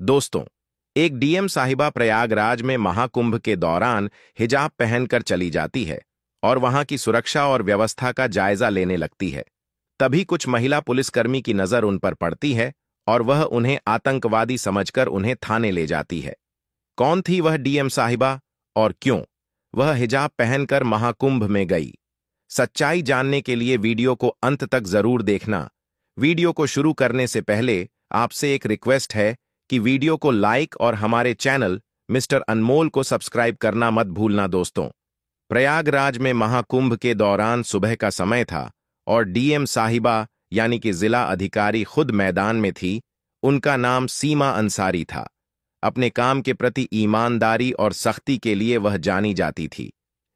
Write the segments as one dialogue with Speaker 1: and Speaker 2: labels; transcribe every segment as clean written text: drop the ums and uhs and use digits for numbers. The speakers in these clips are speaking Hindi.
Speaker 1: दोस्तों, एक डीएम साहिबा प्रयागराज में महाकुंभ के दौरान हिजाब पहनकर चली जाती है और वहां की सुरक्षा और व्यवस्था का जायजा लेने लगती है। तभी कुछ महिला पुलिसकर्मी की नजर उन पर पड़ती है और वह उन्हें आतंकवादी समझकर उन्हें थाने ले जाती है। कौन थी वह डीएम साहिबा और क्यों वह हिजाब पहनकर महाकुंभ में गई? सच्चाई जानने के लिए वीडियो को अंत तक जरूर देखना। वीडियो को शुरू करने से पहले आपसे एक रिक्वेस्ट है कि वीडियो को लाइक और हमारे चैनल मिस्टर अनमोल को सब्सक्राइब करना मत भूलना। दोस्तों, प्रयागराज में महाकुंभ के दौरान सुबह का समय था और डीएम साहिबा यानी कि जिला अधिकारी खुद मैदान में थी। उनका नाम सीमा अंसारी था। अपने काम के प्रति ईमानदारी और सख्ती के लिए वह जानी जाती थी।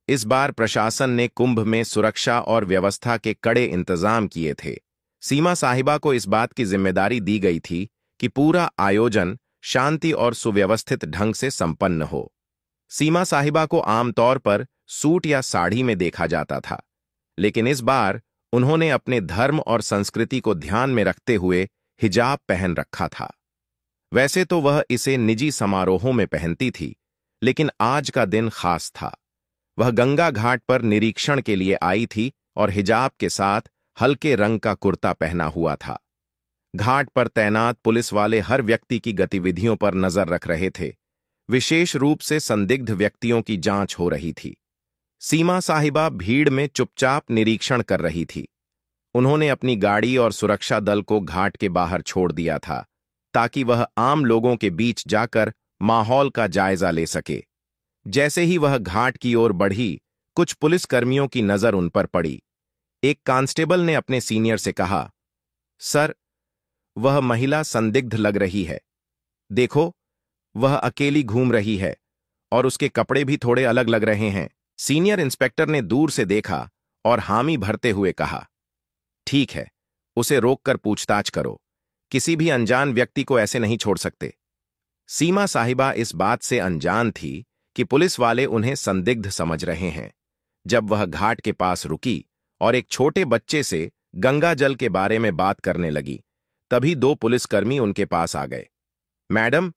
Speaker 1: इस बार प्रशासन ने कुंभ में सुरक्षा और व्यवस्था के कड़े इंतजाम किए थे। सीमा साहिबा को इस बात की जिम्मेदारी दी गई थी कि पूरा आयोजन शांति और सुव्यवस्थित ढंग से संपन्न हो। सीमा साहिबा को आमतौर पर सूट या साड़ी में देखा जाता था, लेकिन इस बार उन्होंने अपने धर्म और संस्कृति को ध्यान में रखते हुए हिजाब पहन रखा था। वैसे तो वह इसे निजी समारोहों में पहनती थी, लेकिन आज का दिन खास था। वह गंगा घाट पर निरीक्षण के लिए आई थी और हिजाब के साथ हल्के रंग का कुर्ता पहना हुआ था। घाट पर तैनात पुलिस वाले हर व्यक्ति की गतिविधियों पर नजर रख रहे थे। विशेष रूप से संदिग्ध व्यक्तियों की जांच हो रही थी। सीमा साहिबा भीड़ में चुपचाप निरीक्षण कर रही थी। उन्होंने अपनी गाड़ी और सुरक्षा दल को घाट के बाहर छोड़ दिया था ताकि वह आम लोगों के बीच जाकर माहौल का जायजा ले सके। जैसे ही वह घाट की ओर बढ़ी, कुछ पुलिसकर्मियों की नजर उन पर पड़ी। एक कांस्टेबल ने अपने सीनियर से कहा, सर, वह महिला संदिग्ध लग रही है। देखो, वह अकेली घूम रही है और उसके कपड़े भी थोड़े अलग लग रहे हैं। सीनियर इंस्पेक्टर ने दूर से देखा और हामी भरते हुए कहा, ठीक है, उसे रोककर पूछताछ करो। किसी भी अनजान व्यक्ति को ऐसे नहीं छोड़ सकते। सीमा साहिबा इस बात से अनजान थी कि पुलिस वाले उन्हें संदिग्ध समझ रहे हैं। जब वह घाट के पास रुकी और एक छोटे बच्चे से गंगा जल के बारे में बात करने लगी, तभी दो पुलिसकर्मी उनके पास आ गए। मैडम,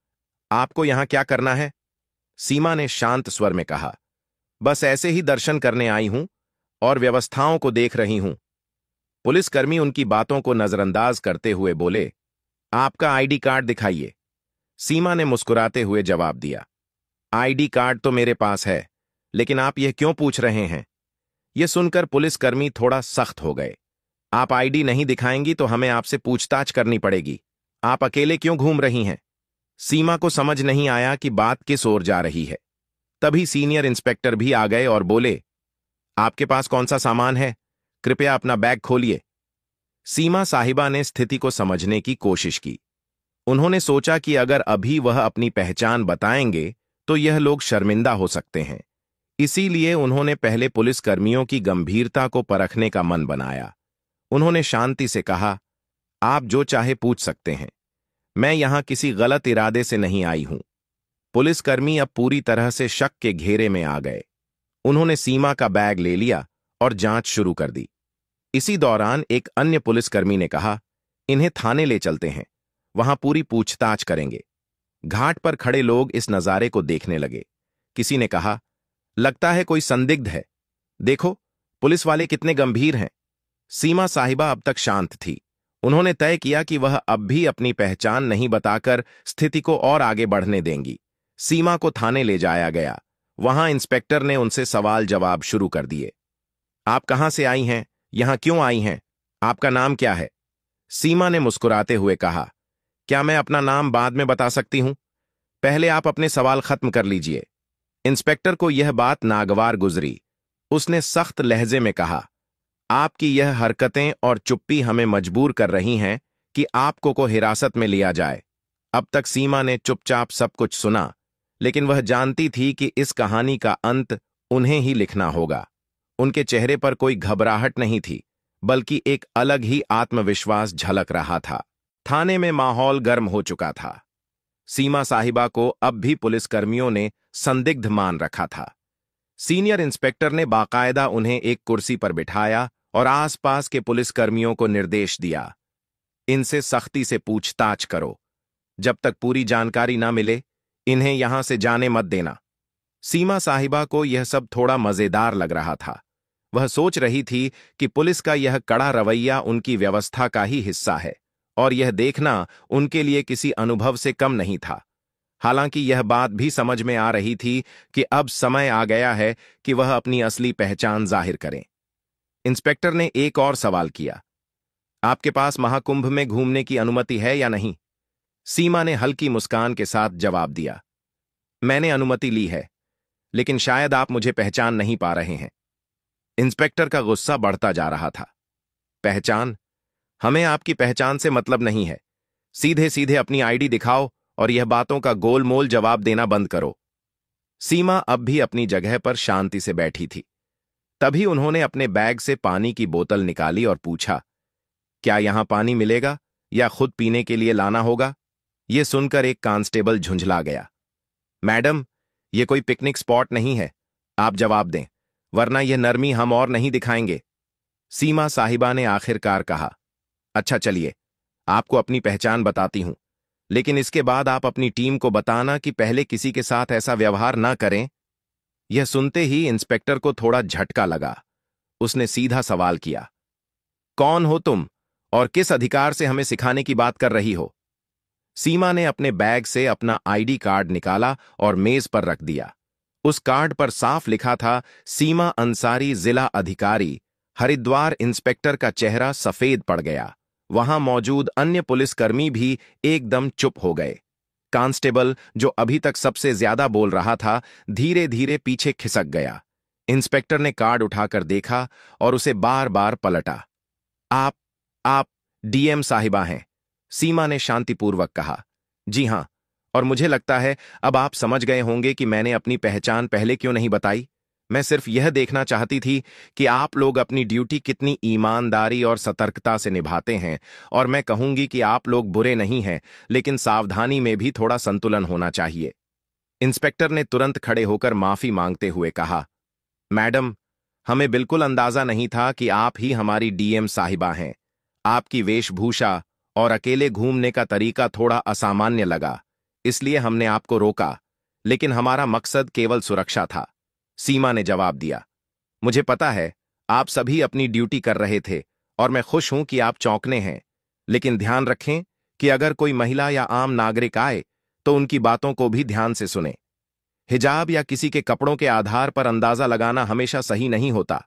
Speaker 1: आपको यहां क्या करना है? सीमा ने शांत स्वर में कहा, बस ऐसे ही दर्शन करने आई हूं और व्यवस्थाओं को देख रही हूं। पुलिसकर्मी उनकी बातों को नजरअंदाज करते हुए बोले, आपका आईडी कार्ड दिखाइए। सीमा ने मुस्कुराते हुए जवाब दिया, आईडी कार्ड तो मेरे पास है, लेकिन आप यह क्यों पूछ रहे हैं? यह सुनकर पुलिसकर्मी थोड़ा सख्त हो गए। आप आईडी नहीं दिखाएंगी तो हमें आपसे पूछताछ करनी पड़ेगी। आप अकेले क्यों घूम रही हैं? सीमा को समझ नहीं आया कि बात किस ओर जा रही है। तभी सीनियर इंस्पेक्टर भी आ गए और बोले, आपके पास कौन सा सामान है? कृपया अपना बैग खोलिए। सीमा साहिबा ने स्थिति को समझने की कोशिश की। उन्होंने सोचा कि अगर अभी वह अपनी पहचान बताएंगे तो यह लोग शर्मिंदा हो सकते हैं। इसीलिए उन्होंने पहले पुलिसकर्मियों की गंभीरता को परखने का मन बनाया। उन्होंने शांति से कहा, आप जो चाहे पूछ सकते हैं, मैं यहां किसी गलत इरादे से नहीं आई हूं। पुलिसकर्मी अब पूरी तरह से शक के घेरे में आ गए। उन्होंने सीमा का बैग ले लिया और जांच शुरू कर दी। इसी दौरान एक अन्य पुलिसकर्मी ने कहा, इन्हें थाने ले चलते हैं, वहां पूरी पूछताछ करेंगे। घाट पर खड़े लोग इस नजारे को देखने लगे। किसी ने कहा, लगता है कोई संदिग्ध है। देखो, पुलिस वाले कितने गंभीर हैं। सीमा साहिबा अब तक शांत थी। उन्होंने तय किया कि वह अब भी अपनी पहचान नहीं बताकर स्थिति को और आगे बढ़ने देंगी। सीमा को थाने ले जाया गया। वहां इंस्पेक्टर ने उनसे सवाल जवाब शुरू कर दिए। आप कहां से आई हैं? यहां क्यों आई हैं? आपका नाम क्या है? सीमा ने मुस्कुराते हुए कहा, क्या मैं अपना नाम बाद में बता सकती हूं? पहले आप अपने सवाल खत्म कर लीजिए। इंस्पेक्टर को यह बात नागवार गुजरी। उसने सख्त लहजे में कहा, आपकी यह हरकतें और चुप्पी हमें मजबूर कर रही हैं कि आपको को हिरासत में लिया जाए। अब तक सीमा ने चुपचाप सब कुछ सुना, लेकिन वह जानती थी कि इस कहानी का अंत उन्हें ही लिखना होगा। उनके चेहरे पर कोई घबराहट नहीं थी, बल्कि एक अलग ही आत्मविश्वास झलक रहा था। थाने में माहौल गर्म हो चुका था। सीमा साहिबा को अब भी पुलिसकर्मियों ने संदिग्ध मान रखा था। सीनियर इंस्पेक्टर ने बाकायदा उन्हें एक कुर्सी पर बिठाया और आसपास के पुलिसकर्मियों को निर्देश दिया, इनसे सख्ती से पूछताछ करो। जब तक पूरी जानकारी ना मिले इन्हें यहां से जाने मत देना। सीमा साहिबा को यह सब थोड़ा मजेदार लग रहा था। वह सोच रही थी कि पुलिस का यह कड़ा रवैया उनकी व्यवस्था का ही हिस्सा है और यह देखना उनके लिए किसी अनुभव से कम नहीं था। हालांकि यह बात भी समझ में आ रही थी कि अब समय आ गया है कि वह अपनी असली पहचान जाहिर करें। इंस्पेक्टर ने एक और सवाल किया, आपके पास महाकुंभ में घूमने की अनुमति है या नहीं? सीमा ने हल्की मुस्कान के साथ जवाब दिया, मैंने अनुमति ली है, लेकिन शायद आप मुझे पहचान नहीं पा रहे हैं। इंस्पेक्टर का गुस्सा बढ़ता जा रहा था। पहचान? हमें आपकी पहचान से मतलब नहीं है। सीधे सीधे अपनी आईडी दिखाओ और यह बातों का गोलमोल जवाब देना बंद करो। सीमा अब भी अपनी जगह पर शांति से बैठी थी। तभी उन्होंने अपने बैग से पानी की बोतल निकाली और पूछा, क्या यहां पानी मिलेगा या खुद पीने के लिए लाना होगा? यह सुनकर एक कांस्टेबल झुंझला गया। मैडम, यह कोई पिकनिक स्पॉट नहीं है, आप जवाब दें, वरना यह नरमी हम और नहीं दिखाएंगे। सीमा साहिबा ने आखिरकार कहा, अच्छा चलिए, आपको अपनी पहचान बताती हूं, लेकिन इसके बाद आप अपनी टीम को बताना कि पहले किसी के साथ ऐसा व्यवहार ना करें। यह सुनते ही इंस्पेक्टर को थोड़ा झटका लगा। उसने सीधा सवाल किया, कौन हो तुम और किस अधिकार से हमें सिखाने की बात कर रही हो? सीमा ने अपने बैग से अपना आईडी कार्ड निकाला और मेज पर रख दिया। उस कार्ड पर साफ लिखा था, सीमा अंसारी, जिला अधिकारी हरिद्वार। इंस्पेक्टर का चेहरा सफेद पड़ गया। वहां मौजूद अन्य पुलिसकर्मी भी एकदम चुप हो गए। कांस्टेबल, जो अभी तक सबसे ज्यादा बोल रहा था, धीरे धीरे पीछे खिसक गया। इंस्पेक्टर ने कार्ड उठाकर देखा और उसे बार बार पलटा। आप डीएम साहिबा हैं, सीमा ने शांतिपूर्वक कहा। जी हां, और मुझे लगता है अब आप समझ गए होंगे कि मैंने अपनी पहचान पहले क्यों नहीं बताई। मैं सिर्फ यह देखना चाहती थी कि आप लोग अपनी ड्यूटी कितनी ईमानदारी और सतर्कता से निभाते हैं, और मैं कहूंगी कि आप लोग बुरे नहीं हैं, लेकिन सावधानी में भी थोड़ा संतुलन होना चाहिए। इंस्पेक्टर ने तुरंत खड़े होकर माफी मांगते हुए कहा, मैडम, हमें बिल्कुल अंदाजा नहीं था कि आप ही हमारी डीएम साहिबा हैं। आपकी वेशभूषा और अकेले घूमने का तरीका थोड़ा असामान्य लगा, इसलिए हमने आपको रोका, लेकिन हमारा मकसद केवल सुरक्षा था। सीमा ने जवाब दिया, मुझे पता है आप सभी अपनी ड्यूटी कर रहे थे और मैं खुश हूं कि आप चौंकने हैं, लेकिन ध्यान रखें कि अगर कोई महिला या आम नागरिक आए तो उनकी बातों को भी ध्यान से सुने। हिजाब या किसी के कपड़ों के आधार पर अंदाजा लगाना हमेशा सही नहीं होता।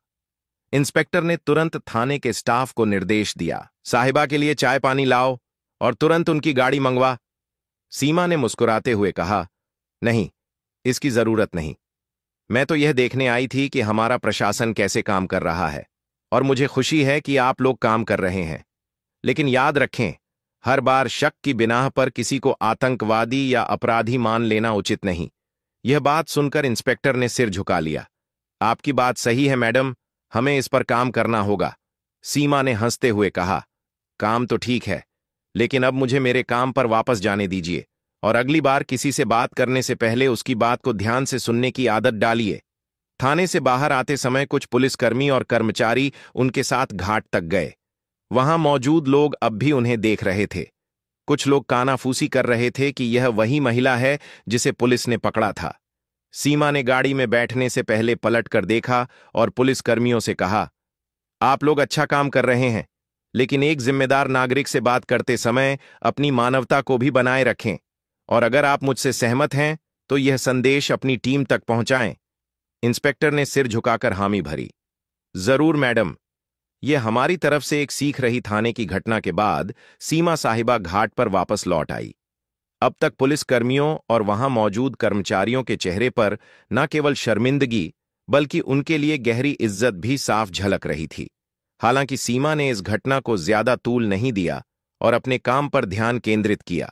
Speaker 1: इंस्पेक्टर ने तुरंत थाने के स्टाफ को निर्देश दिया, साहिबा के लिए चाय पानी लाओ और तुरंत उनकी गाड़ी मंगवा। सीमा ने मुस्कुराते हुए कहा, नहीं, इसकी जरूरत नहीं। मैं तो यह देखने आई थी कि हमारा प्रशासन कैसे काम कर रहा है, और मुझे खुशी है कि आप लोग काम कर रहे हैं। लेकिन याद रखें, हर बार शक की बिनाह पर किसी को आतंकवादी या अपराधी मान लेना उचित नहीं। यह बात सुनकर इंस्पेक्टर ने सिर झुका लिया। आपकी बात सही है मैडम, हमें इस पर काम करना होगा। सीमा ने हंसते हुए कहा, काम तो ठीक है, लेकिन अब मुझे मेरे काम पर वापस जाने दीजिए, और अगली बार किसी से बात करने से पहले उसकी बात को ध्यान से सुनने की आदत डालिए। थाने से बाहर आते समय कुछ पुलिसकर्मी और कर्मचारी उनके साथ घाट तक गए। वहां मौजूद लोग अब भी उन्हें देख रहे थे। कुछ लोग कानाफूसी कर रहे थे कि यह वही महिला है जिसे पुलिस ने पकड़ा था। सीमा ने गाड़ी में बैठने से पहले पलट कर देखा और पुलिसकर्मियों से कहा, आप लोग अच्छा काम कर रहे हैं, लेकिन एक जिम्मेदार नागरिक से बात करते समय अपनी मानवता को भी बनाए रखें, और अगर आप मुझसे सहमत हैं तो यह संदेश अपनी टीम तक पहुंचाएं। इंस्पेक्टर ने सिर झुकाकर हामी भरी। जरूर मैडम। यह हमारी तरफ से एक सीख रही। थाने की घटना के बाद सीमा साहिबा घाट पर वापस लौट आई। अब तक पुलिसकर्मियों और वहां मौजूद कर्मचारियों के चेहरे पर न केवल शर्मिंदगी बल्कि उनके लिए गहरी इज्जत भी साफ झलक रही थी। हालांकि सीमा ने इस घटना को ज्यादा तूल नहीं दिया और अपने काम पर ध्यान केंद्रित किया।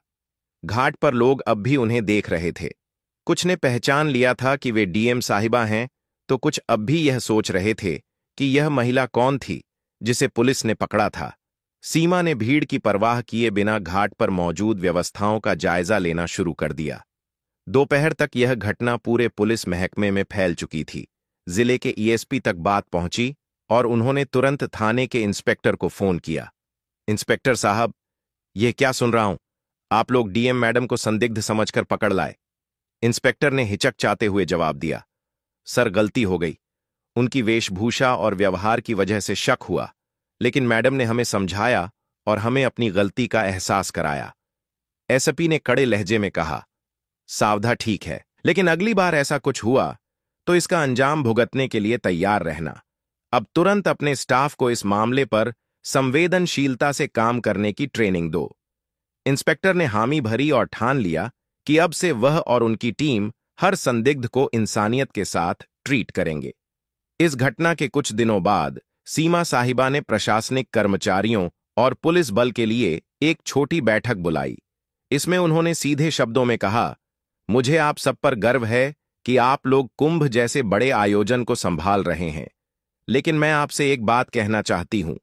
Speaker 1: घाट पर लोग अब भी उन्हें देख रहे थे। कुछ ने पहचान लिया था कि वे डीएम साहिबा हैं, तो कुछ अब भी यह सोच रहे थे कि यह महिला कौन थी जिसे पुलिस ने पकड़ा था। सीमा ने भीड़ की परवाह किए बिना घाट पर मौजूद व्यवस्थाओं का जायजा लेना शुरू कर दिया। दोपहर तक यह घटना पूरे पुलिस महकमे में फैल चुकी थी। जिले के ईएसपी तक बात पहुंची और उन्होंने तुरंत थाने के इंस्पेक्टर को फोन किया। इंस्पेक्टर साहब, यह क्या सुन रहा हूं? आप लोग डीएम मैडम को संदिग्ध समझकर पकड़ लाए। इंस्पेक्टर ने हिचकचाते हुए जवाब दिया। सर, गलती हो गई। उनकी वेशभूषा और व्यवहार की वजह से शक हुआ, लेकिन मैडम ने हमें समझाया और हमें अपनी गलती का एहसास कराया। एसपी ने कड़े लहजे में कहा। सावधा ठीक है, लेकिन अगली बार ऐसा कुछ हुआ तो इसका अंजाम भुगतने के लिए तैयार रहना। अब तुरंत अपने स्टाफ को इस मामले पर संवेदनशीलता से काम करने की ट्रेनिंग दो। इंस्पेक्टर ने हामी भरी और ठान लिया कि अब से वह और उनकी टीम हर संदिग्ध को इंसानियत के साथ ट्रीट करेंगे। इस घटना के कुछ दिनों बाद सीमा साहिबा ने प्रशासनिक कर्मचारियों और पुलिस बल के लिए एक छोटी बैठक बुलाई। इसमें उन्होंने सीधे शब्दों में कहा, मुझे आप सब पर गर्व है कि आप लोग कुंभ जैसे बड़े आयोजन को संभाल रहे हैं, लेकिन मैं आपसे एक बात कहना चाहती हूं।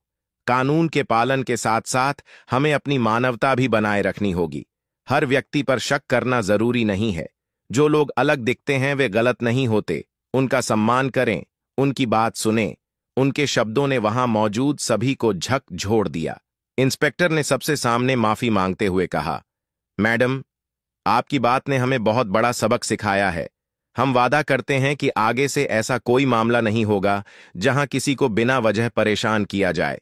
Speaker 1: कानून के पालन के साथ साथ हमें अपनी मानवता भी बनाए रखनी होगी। हर व्यक्ति पर शक करना जरूरी नहीं है। जो लोग अलग दिखते हैं वे गलत नहीं होते। उनका सम्मान करें, उनकी बात सुनें। उनके शब्दों ने वहां मौजूद सभी को झकझोर दिया। इंस्पेक्टर ने सबसे सामने माफी मांगते हुए कहा, मैडम, आपकी बात ने हमें बहुत बड़ा सबक सिखाया है। हम वादा करते हैं कि आगे से ऐसा कोई मामला नहीं होगा जहां किसी को बिना वजह परेशान किया जाए।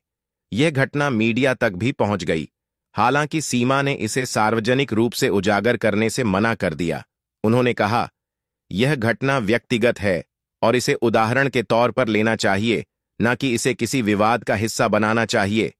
Speaker 1: यह घटना मीडिया तक भी पहुंच गई। हालांकि सीमा ने इसे सार्वजनिक रूप से उजागर करने से मना कर दिया। उन्होंने कहा, यह घटना व्यक्तिगत है और इसे उदाहरण के तौर पर लेना चाहिए, न कि इसे किसी विवाद का हिस्सा बनाना चाहिए।